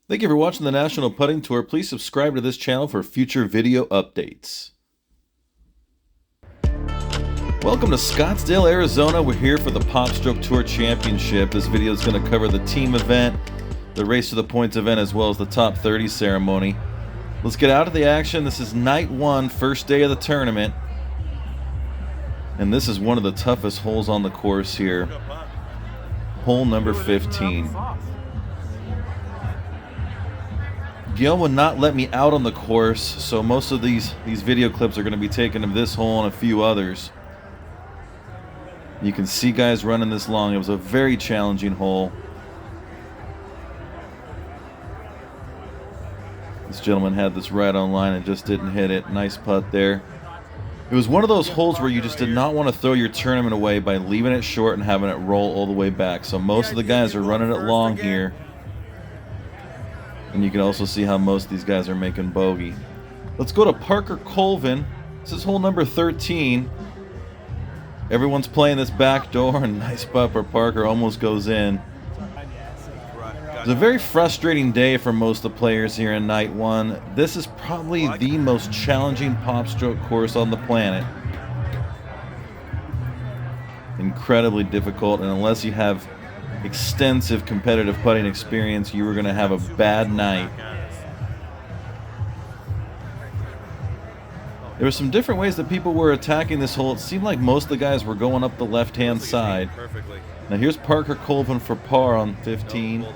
Thank you for watching the National Putting Tour. Please subscribe to this channel for future video updates. Welcome to Scottsdale, Arizona. We're here for the PopStroke Tour Championship. This video is going to cover the team event, the Race to the Points event, as well as the top 30 ceremony. Let's get out of the action. This is night one, first day of the tournament. And this is one of the toughest holes on the course here. Hole number 15. Guillaume would not let me out on the course, so most of these video clips are going to be taken of this hole and a few others. You can see guys running this long. It was a very challenging hole. This gentleman had this right on line and just didn't hit it. Nice putt there. It was one of those holes where you just did not want to throw your tournament away by leaving it short and having it roll all the way back. So most of the guys are running it long here. And you can also see how most of these guys are making bogey. Let's go to Parker Colvin. This is hole number 13. Everyone's playing this back door, and nice putt for Parker, almost goes in. It's a very frustrating day for most of the players here in night one. This is probably the most challenging PopStroke course on the planet. Incredibly difficult, and unless you have extensive competitive putting experience, you were going to have a bad night. There were some different ways that people were attacking this hole. It seemed like most of the guys were going up the left-hand side. Now here's Parker Colvin for par on 15.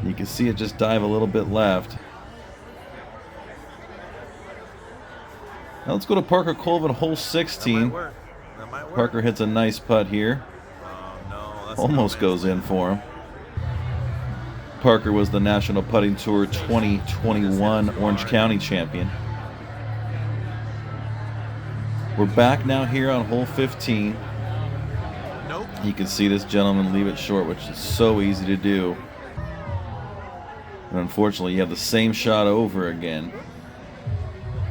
You can see it just dive a little bit left. Now let's go to Parker Colvin, hole 16. Parker hits a nice putt here. Almost goes in for him. Parker was the National Putting Tour 2021 Orange County champion. We're back now here on hole 15. You can see this gentleman leave it short, which is so easy to do. And unfortunately, you have the same shot over again.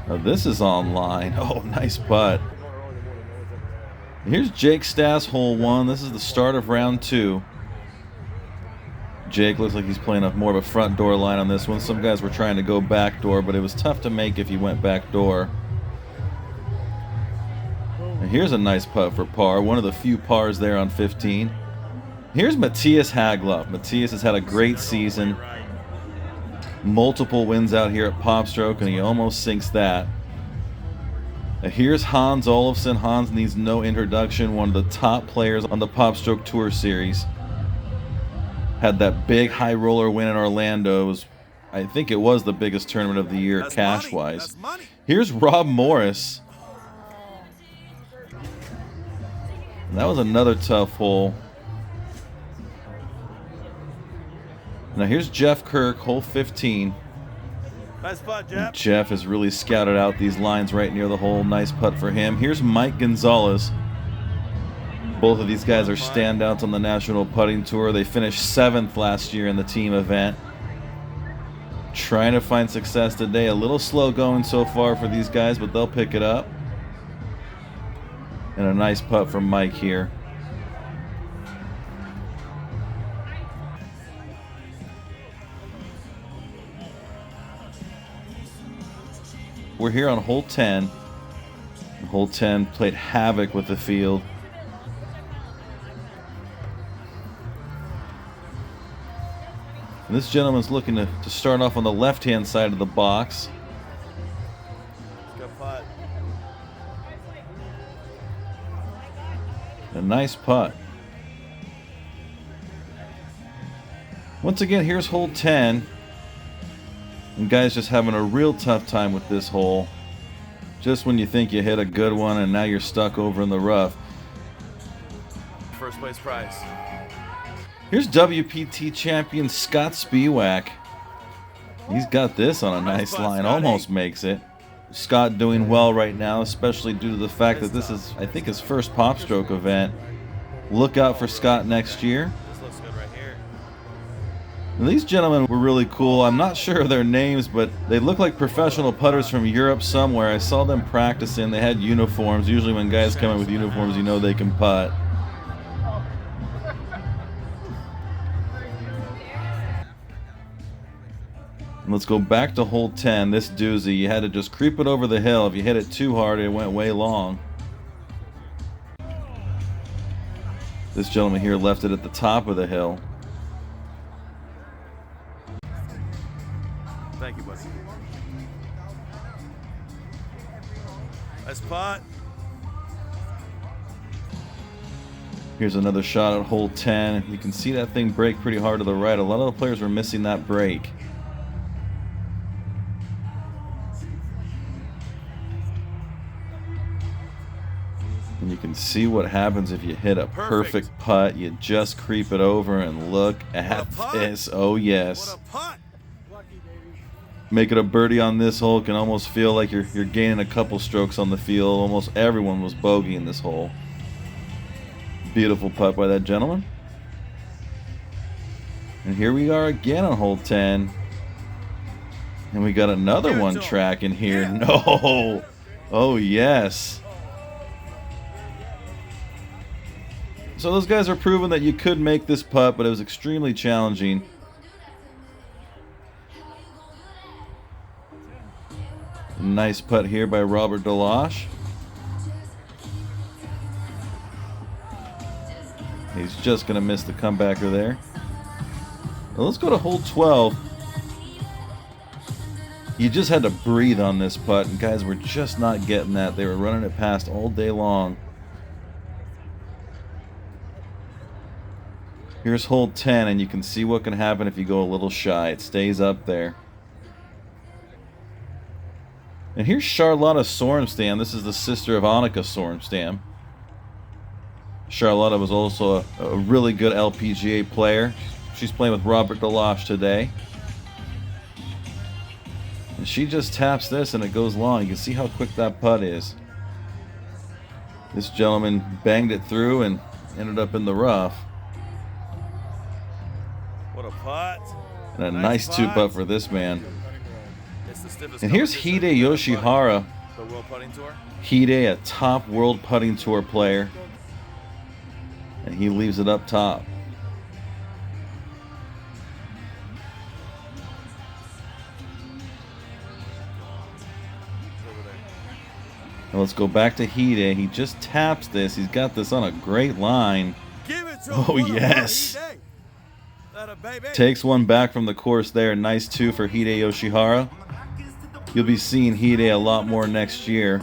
Now this is on line. Oh, nice putt. Here's Jake Stass, hole 1. This is the start of round 2. Jake looks like he's playing more of a front door line on this one. Some guys were trying to go back door, but it was tough to make if you went back door. And here's a nice putt for par. One of the few pars there on 15. Here's Matthias Hagloff. Matthias has had a great season. Multiple wins out here at PopStroke, and he almost sinks that. Here's Hans Olafsson. Hans needs no introduction, one of the top players on the PopStroke Tour Series. Had that big high roller win in Orlando. I think it was the biggest tournament of the year cash-wise. Here's Rob Morris. That was another tough hole. Now here's Jeff Kirk, hole 15. Nice putt, Jeff. Jeff has really scouted out these lines right near the hole. Nice putt for him. Here's Mike Gonzalez. Both of these guys are standouts on the National Putting Tour. They finished 7th last year in the team event. Trying to find success today. A little slow going so far for these guys, but they'll pick it up. And a nice putt from Mike here. We're here on hole 10. Hole 10 played havoc with the field. And this gentleman's looking to start off on the left-hand side of the box. Good putt. A nice putt. Once again, here's hole 10. And guys just having a real tough time with this hole. Just when you think you hit a good one and now you're stuck over in the rough. First place prize. Here's WPT champion Scott Spiewak. He's got this on a nice line, almost makes it. Scott doing well right now, especially due to the fact that this is, I think, his first PopStroke event. Look out for Scott next year. This looks good right here. And these gentlemen were really cool. I'm not sure of their names, but they look like professional putters from Europe somewhere. I saw them practicing. They had uniforms. Usually when guys come in with uniforms, you know they can putt. Let's go back to hole 10. This doozy, you had to just creep it over the hill. If you hit it too hard, it went way long. This gentleman here left it at the top of the hill. Thank you, buddy. Nice putt. Here's another shot at hole 10. You can see that thing break pretty hard to the right. A lot of the players were missing that break. And you can see what happens if you hit a perfect putt. You just creep it over and look at this. Oh, yes. What a putt. Making a birdie on this hole can almost feel like you're gaining a couple strokes on the field. Almost everyone was bogeying this hole. Beautiful putt by that gentleman. And here we are again on hole 10. And we got another one tracking here. Yeah. No. Oh, yes. So those guys are proving that you could make this putt, but it was extremely challenging. Nice putt here by Robert Deloche. He's just going to miss the comebacker there. Well, let's go to hole 12. You just had to breathe on this putt, and guys were just not getting that. They were running it past all day long. Here's hole 10, and you can see what can happen if you go a little shy. It stays up there. And here's Charlotta Sorenstam. This is the sister of Annika Sorenstam. Charlotta was also a really good LPGA player. She's playing with Robert Deloche today. And she just taps this and it goes long. You can see how quick that putt is. This gentleman banged it through and ended up in the rough. What a putt. And a nice two-putt for this man. It's the stiffest And here's Hide Yoshihara. The World Putting Tour. Hide, a top World Putting Tour player. And he leaves it up top. And let's go back to Hide. He just taps this. He's got this on a great line. Give it to Oh, him. yes. That a baby. Takes one back from the course there. Nice two for Hide Yoshihara. You'll be seeing Hide a lot more next year.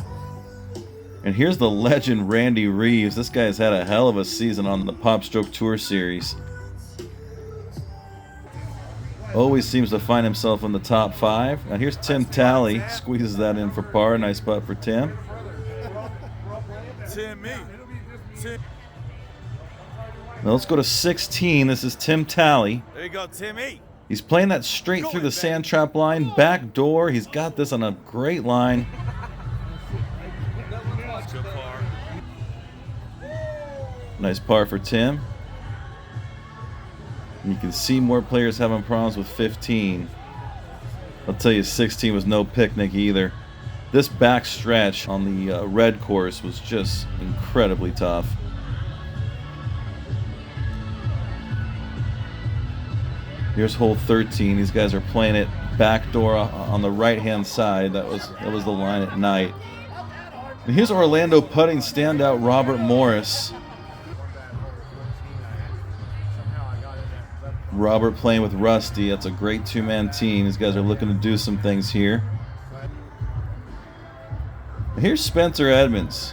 And here's the legend Randy Reeves. This guy's had a hell of a season on the PopStroke Tour Series. Always seems to find himself in the top 5. Now here's Tim Talley. Squeezes that in for par. Nice putt for Tim. Now let's go to 16. This is Tim Talley. There you go, Timmy. He's playing that straight through the sand trap line. Back door. He's got this on a great line. Good par. Nice par for Tim. And you can see more players having problems with 15. I'll tell you, 16 was no picnic either. This back stretch on the red course was just incredibly tough. Here's hole 13. These guys are playing it backdoor on the right-hand side. That was the line at night. And here's Orlando putting standout Robert Morris. Robert playing with Rusty. That's a great two-man team. These guys are looking to do some things here. And here's Spencer Edmonds,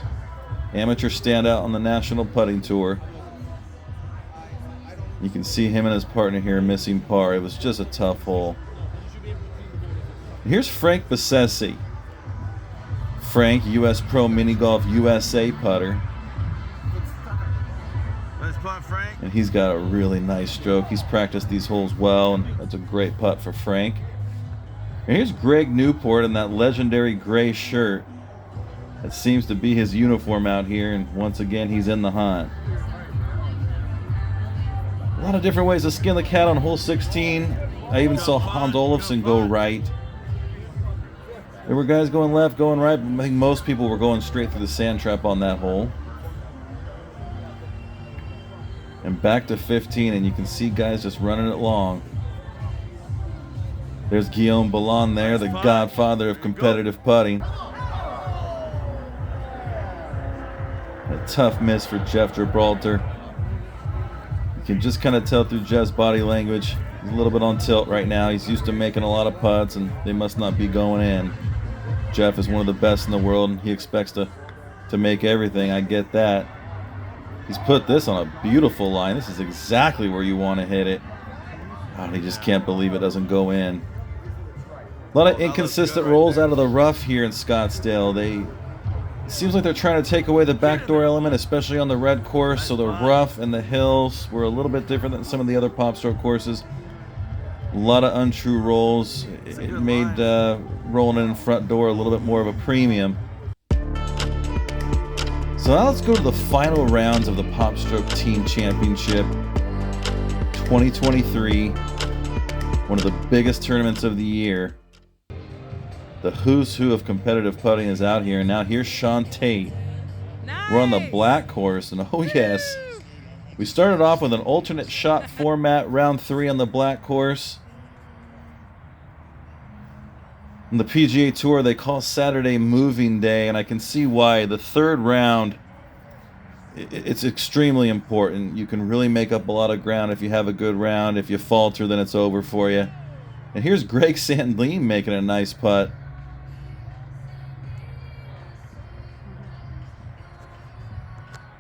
amateur standout on the National Putting Tour. You can see him and his partner here missing par. It was just a tough hole. Here's Frank Bassesi. Frank, U.S. Pro Mini Golf USA putter. Nice putt, Frank. And he's got a really nice stroke. He's practiced these holes well, and that's a great putt for Frank. And here's Greg Newport in that legendary gray shirt. That seems to be his uniform out here, and once again, he's in the hunt. A lot of different ways to skin the cat on hole 16. I even saw Hans Olafsson go right. There were guys going left, going right, but I think most people were going straight through the sand trap on that hole. And back to 15, and you can see guys just running it long. There's Guillaume Ballon there, the godfather of competitive putting. A tough miss for Jeff Gibraltar. You can just kind of tell through Jeff's body language. He's a little bit on tilt right now. He's used to making a lot of putts, and they must not be going in. Jeff is one of the best in the world, and he expects to make everything. I get that. He's put this on a beautiful line. This is exactly where you want to hit it. Oh, he just can't believe it doesn't go in. A lot of inconsistent rolls out of the rough here in Scottsdale. It seems like they're trying to take away the backdoor element, especially on the red course. So the rough and the hills were a little bit different than some of the other PopStroke courses. A lot of untrue rolls. It made rolling in front door a little bit more of a premium. So now let's go to the final rounds of the PopStroke Team Championship 2023. One of the biggest tournaments of the year. The who's who of competitive putting is out here. Now here's Sean Tate. Nice. We're on the black course, and oh yes, we started off with an alternate shot format, round 3 on the black course. On the PGA Tour, they call Saturday moving day, and I can see why. The third round, it's extremely important. You can really make up a lot of ground if you have a good round. If you falter, then it's over for you. And here's Greg Sandlin making a nice putt.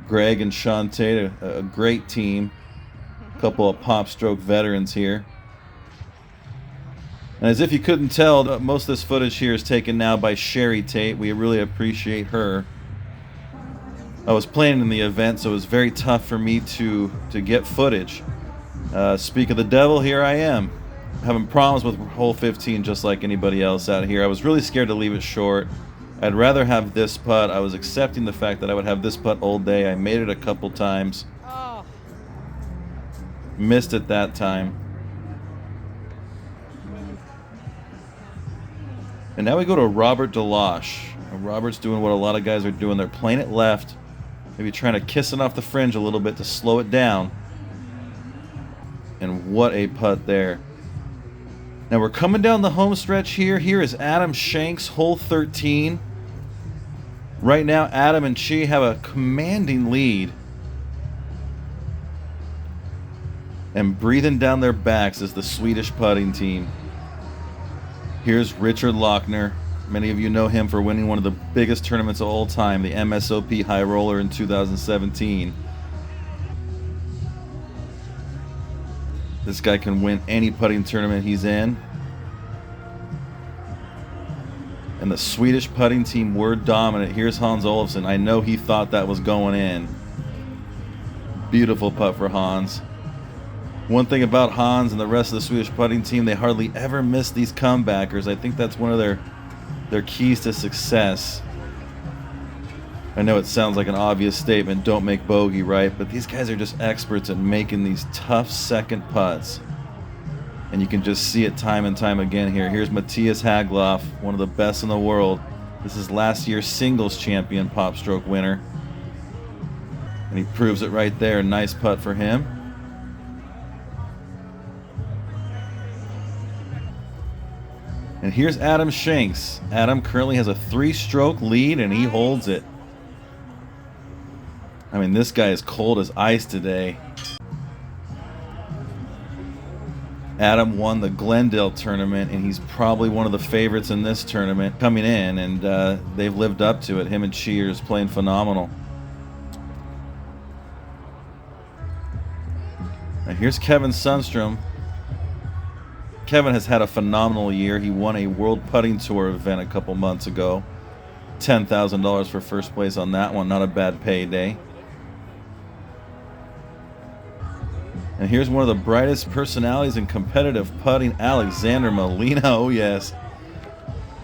Greg and Sean Tate, a great team. A couple of PopStroke veterans here. And as if you couldn't tell, most of this footage here is taken now by Sherry Tate. We really appreciate her. I was playing in the event, so it was very tough for me to get footage. Speak of the devil, here I am. Having problems with hole 15 just like anybody else out here. I was really scared to leave it short. I'd rather have this putt. I was accepting the fact that I would have this putt all day. I made it a couple times. Oh. Missed it that time. And now we go to Robert DeLoche. Robert's doing what a lot of guys are doing. They're playing it left. Maybe trying to kiss it off the fringe a little bit to slow it down. And what a putt there. Now we're coming down the home stretch here. Here is Adam Shanks, hole 13. Right now, Adam and Chi have a commanding lead. And breathing down their backs is the Swedish putting team. Here's Richard Lochner. Many of you know him for winning one of the biggest tournaments of all time, the MSOP High Roller in 2017. This guy can win any putting tournament he's in. And the Swedish putting team were dominant. Here's Hans Olofsson. I know he thought that was going in. Beautiful putt for Hans. One thing about Hans and the rest of the Swedish putting team, they hardly ever miss these comebackers. I think that's one of their keys to success. I know it sounds like an obvious statement, don't make bogey, right? But these guys are just experts at making these tough second putts. And you can just see it time and time again here. Here's Matthias Hagloff, one of the best in the world. This is last year's singles champion PopStroke winner. And he proves it right there. Nice putt for him. And here's Adam Shanks. Adam currently has a 3-stroke lead, and he holds it. I mean, this guy is cold as ice today. Adam won the Glendale tournament, and he's probably one of the favorites in this tournament coming in, and they've lived up to it. Him and Chi are just playing phenomenal. Now here's Kevin Sundstrom. Kevin has had a phenomenal year. He won a World Putting Tour event a couple months ago. $10,000 for first place on that one. Not a bad payday. And here's one of the brightest personalities in competitive putting, Alexander Molina. Oh, yes.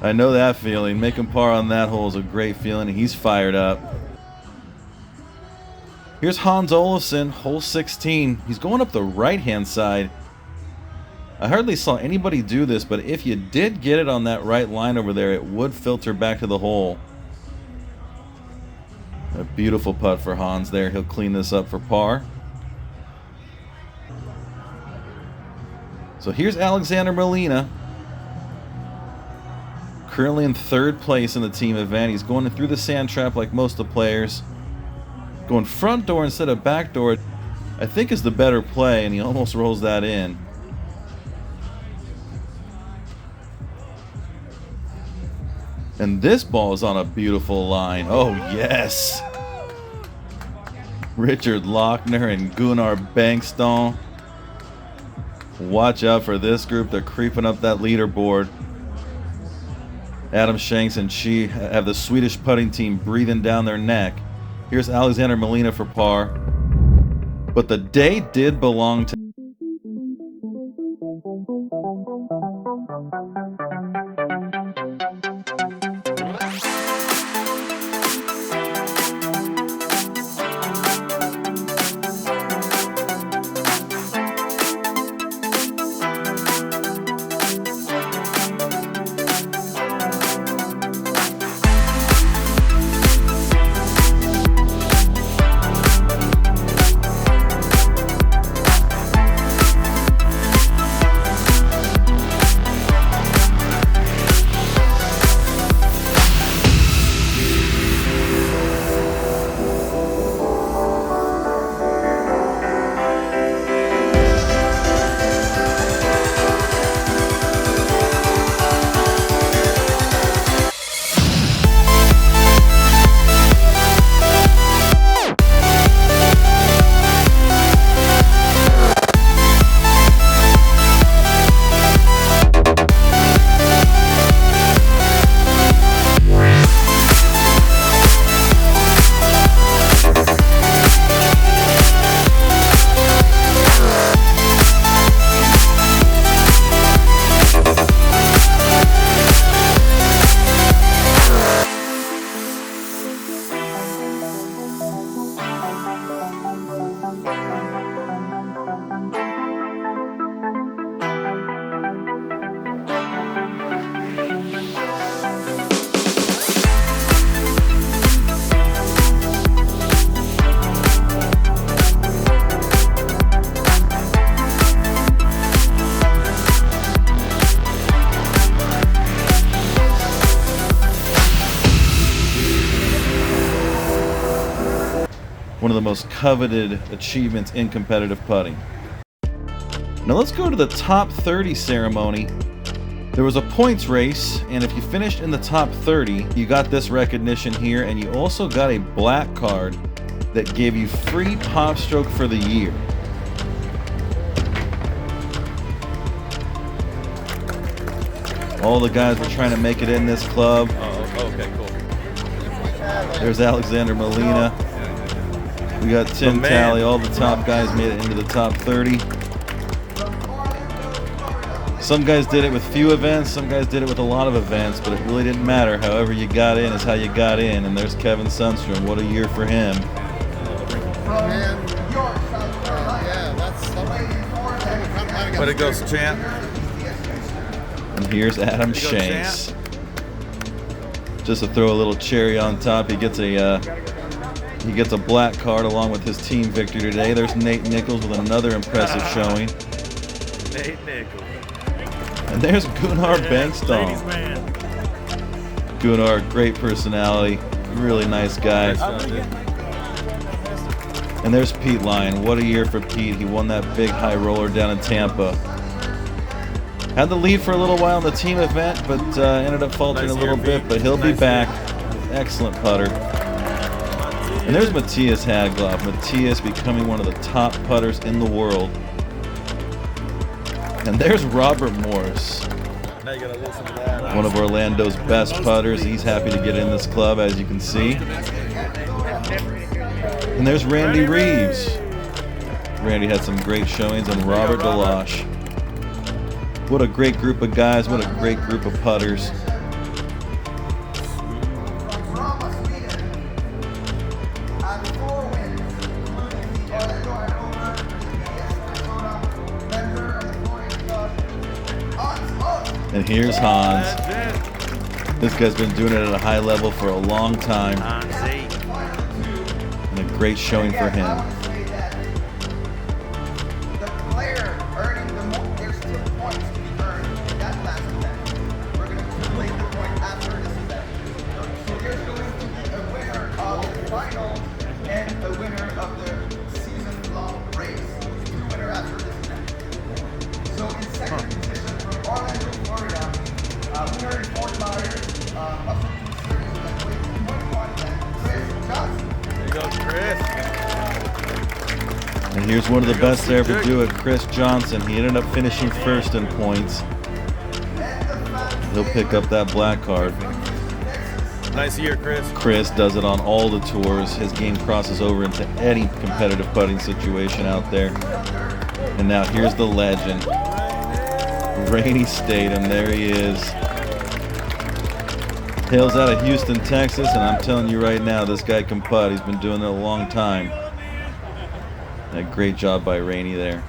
I know that feeling. Making par on that hole is a great feeling, and he's fired up. Here's Hans Olofsson, hole 16. He's going up the right-hand side. I hardly saw anybody do this, but if you did get it on that right line over there, it would filter back to the hole. A beautiful putt for Hans there. He'll clean this up for par. So here's Alexander Molina. Currently in 3rd place in the team event. He's going through the sand trap like most of the players. Going front door instead of back door, I think, is the better play, and he almost rolls that in. And this ball is on a beautiful line. Oh, yes. Richard Lochner and Gunnar Bengtsson. Watch out for this group. They're creeping up that leaderboard. Adam Shanks and Chi have the Swedish putting team breathing down their neck. Here's Alexander Molina for par. But the day did belong to... one of the most coveted achievements in competitive putting. Now let's go to the top 30 ceremony. There was a points race, and if you finished in the top 30, you got this recognition here, and you also got a black card that gave you free PopStroke for the year. All the guys were trying to make it in this club. Oh, okay, cool. There's Alexander Molina. We got Tim Talley. All the top guys made it into the top 30. Some guys did it with few events, some guys did it with a lot of events, but it really didn't matter. However you got in is how you got in. And there's Kevin Sundstrom. What a year for him. Way to go, champ. And here's Adam Shanks. Just to throw a little cherry on top, he gets a black card along with his team victory today. There's Nate Nichols with another impressive showing. Nate Nichols. And there's Gunnar Bengtsson. Gunnar, great personality, really nice guy. And there's Pete Lyon. What a year for Pete. He won that big high roller down in Tampa. Had the lead for a little while in the team event, but ended up faltering a little bit, but he'll be back. Excellent putter. And there's Matthias Hagloff. Matthias becoming one of the top putters in the world. And there's Robert Morris, one of Orlando's best putters. He's happy to get in this club, as you can see. And there's Randy Reeves. Randy had some great showings, and Robert Deloche. What a great group of guys, what a great group of putters. And here's Hans. This guy's been doing it at a high level for a long time. And a great showing for him. There you go, Chris. And here's one of the best to ever do it, Chris Johnson. He ended up finishing first in points. He'll pick up that black card. Nice year, Chris. Chris does it on all the tours. His game crosses over into any competitive putting situation out there. And now here's the legend. Rainy Stadium, there he is. Hails out of Houston, Texas, and I'm telling you right now, this guy can putt. He's been doing it a long time. A great job by Rainey there.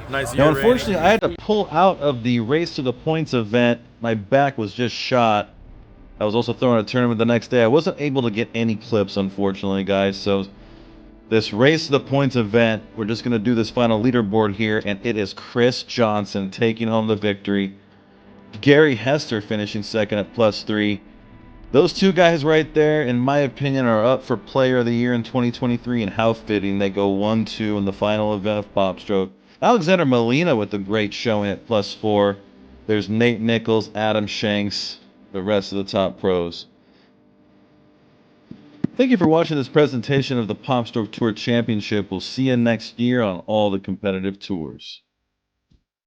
Nice year, Now, unfortunately, Rainey. I had to pull out of the Race to the Points event. My back was just shot. I was also throwing a tournament the next day. I wasn't able to get any clips, unfortunately, guys. So this Race to the Points event, we're just going to do this final leaderboard here, and it is Chris Johnson taking home the victory. Gary Hester finishing second at +3. Those two guys right there, in my opinion, are up for Player of the Year in 2023, and how fitting they go 1-2 in the final event of PopStroke. Alexander Molina with a great showing at +4. There's Nate Nichols, Adam Shanks, the rest of the top pros. Thank you for watching this presentation of the PopStroke Tour Championship. We'll see you next year on all the competitive tours.